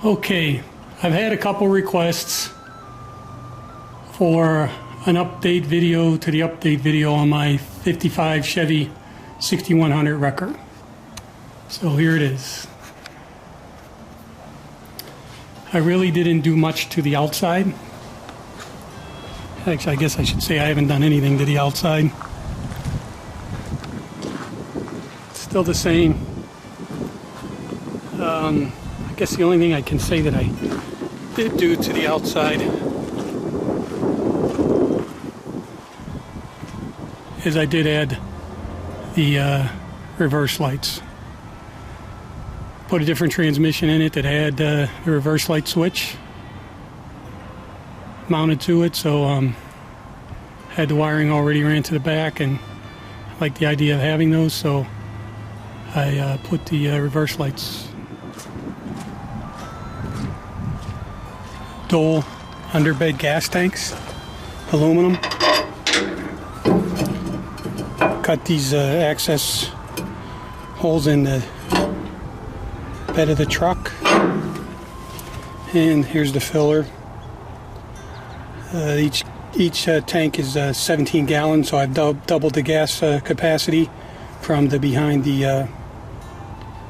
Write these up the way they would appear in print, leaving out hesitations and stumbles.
Okay, I've had a couple requests for an update video to the update video on my 55 Chevy 6100 wrecker. So here it is. I really didn't do much to the outside. Actually, I guess I should say I haven't done anything to the outside. It's still the same. I guess the only thing I can say that I did do to the outside is I did add the reverse lights. Put a different transmission in it that had the reverse light switch mounted to it, so had the wiring already ran to the back, and I like the idea of having those, so I put the reverse lights. Dual underbed gas tanks, aluminum. Cut these access holes in the bed of the truck, and here's the filler. Each tank is 17 gallons, so I've doubled the gas capacity from the behind the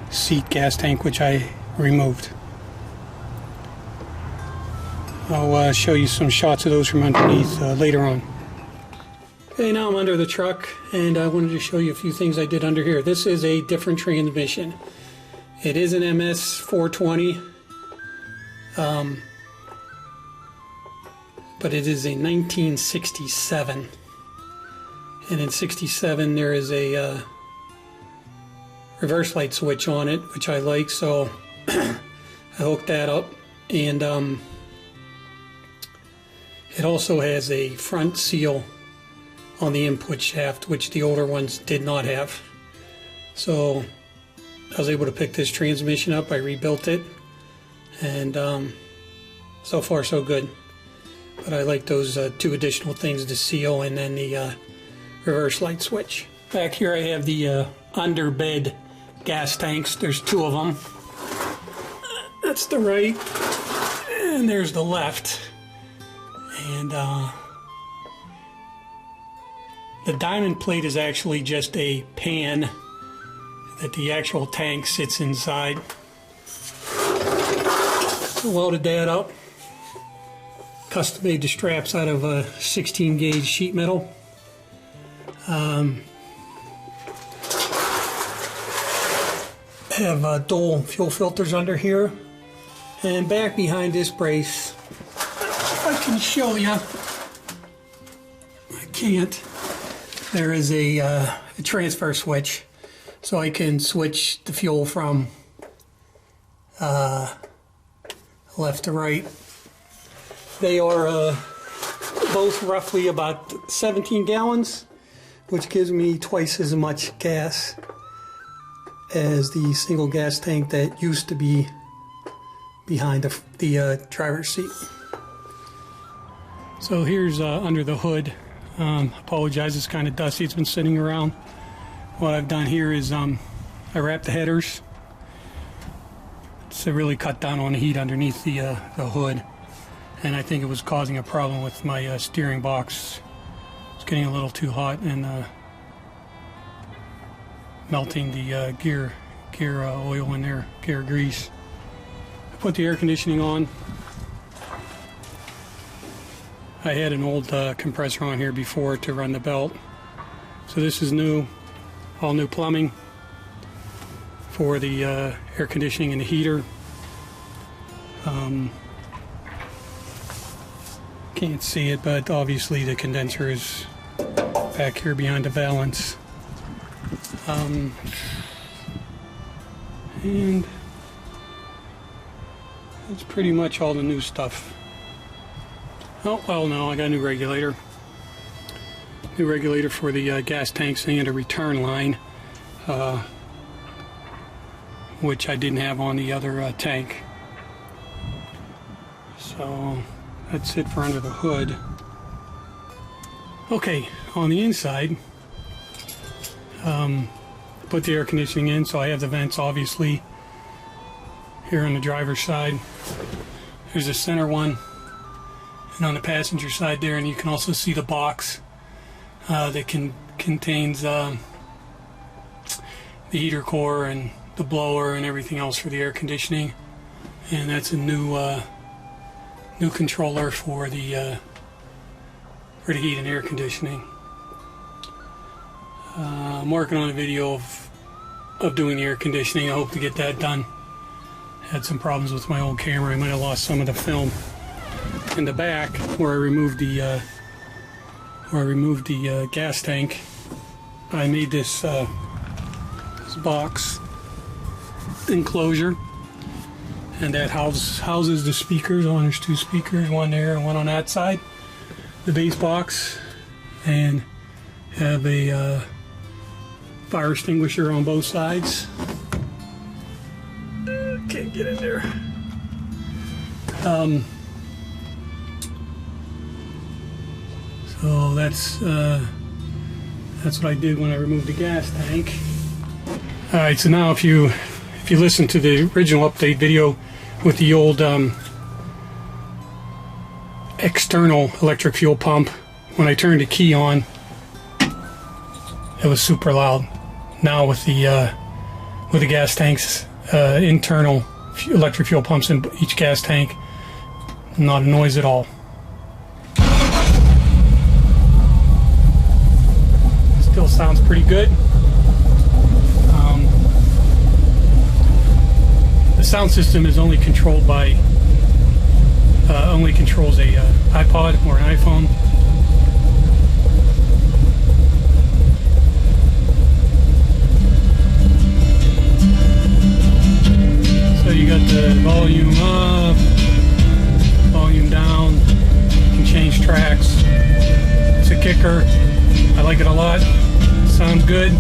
seat gas tank, which I removed. I'll show you some shots of those from underneath later on. Okay, now I'm under the truck, and I wanted to show you a few things I did under here. This is a different transmission. It is an MS 420, but it is a 1967. And in 67 there is a reverse light switch on it, which I like, so I hooked that up. And it also has a front seal on the input shaft, which the older ones did not have. So I was able to pick this transmission up. I rebuilt it, and so far so good. But I like those two additional things, the seal and then the reverse light switch. Back here I have the underbed gas tanks. There's two of them. That's the right, and there's the left. And the diamond plate is actually just a pan that the actual tank sits inside. Loaded that up. Custom made the straps out of a 16 gauge sheet metal. Have dual fuel filters under here. And back behind this brace, if I can show you, I can't. There is a transfer switch, so I can switch the fuel from left to right. They are both roughly about 17 gallons, which gives me twice as much gas as the single gas tank that used to be behind the driver's seat. So here's under the hood. Apologize, it's kind of dusty. It's been sitting around. What I've done here is I wrapped the headers to really cut down on the heat underneath the hood, and I think it was causing a problem with my steering box. It's getting a little too hot and melting the gear oil in there, gear grease. I put the air conditioning on. I had an old compressor on here before to run the belt, so this is new, all new plumbing for the air conditioning and the heater. Can't see it, but obviously the condenser is back here behind the valance. And that's pretty much all the new stuff. Oh, well, no, I got a new regulator. New regulator for the gas tanks and a return line, which I didn't have on the other tank. So that's it for under the hood. Okay, on the inside, put the air conditioning in, so I have the vents obviously here on the driver's side. There's a center one, and on the passenger side there, and you can also see the box that contains the heater core and the blower and everything else for the air conditioning. And that's a new controller for the heat and air conditioning. I'm working on a video of doing the air conditioning. I hope to get that done. Had some problems with my old camera. I might have lost some of the film. In the back, where I removed the gas tank, I made this box enclosure, and that houses the speakers. There's two speakers, one there and one on that side, the base box, and have a fire extinguisher on both sides. Can't get in there. So that's what I did when I removed the gas tank. All right, so now if you listen to the original update video with the old external electric fuel pump, when I turned the key on, it was super loud. Now with the gas tanks, internal electric fuel pumps in each gas tank, not a noise at all. Still sounds pretty good. The sound system is only controlled by controls a iPod or an iPhone. So you got the volume up, volume down. You can change tracks. It's a kicker. I like it a lot. Sounds good.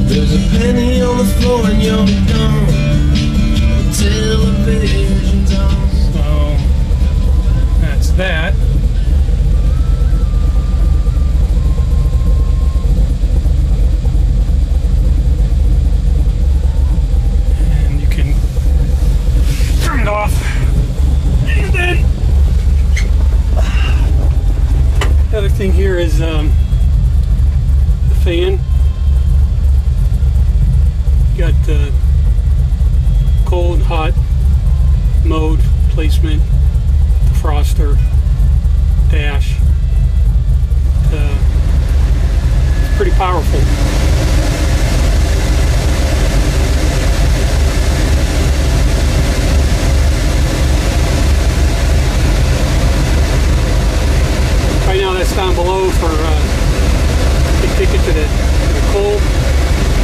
There's a penny on the floor and you're gone. The television's on. So that's that. And you can turn it off. And then the other thing here is the fan. Got the cold, hot mode placement, defroster, dash. It's pretty powerful. Right now that's down below for big ticket to the cold.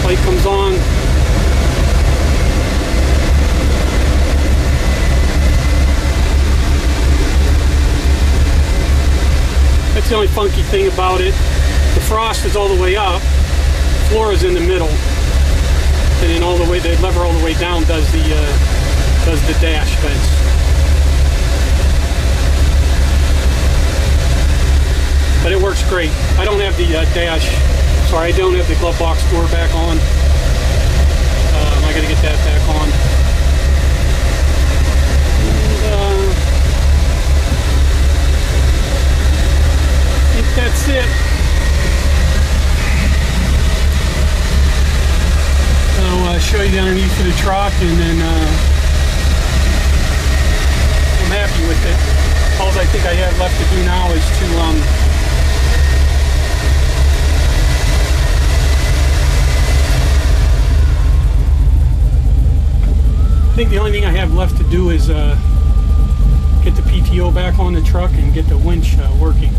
Light comes on. That's the only funky thing about it. The frost is all the way up, the floor is in the middle, and then all the way, the lever all the way down does the dash vents. But it works great. I don't have the I don't have the glove box door back on. I gotta get that back on. I think that's it. I'll show you the underneath of the truck, and then I'm happy with it. All I think I have left to do now is to I think the only thing I have left to do is get the PTO back on the truck and get the winch working.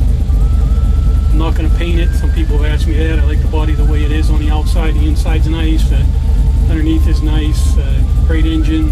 I'm not going to paint it. Some people have asked me that. I like the body the way it is on the outside. The inside's nice. Underneath is nice. Great engine.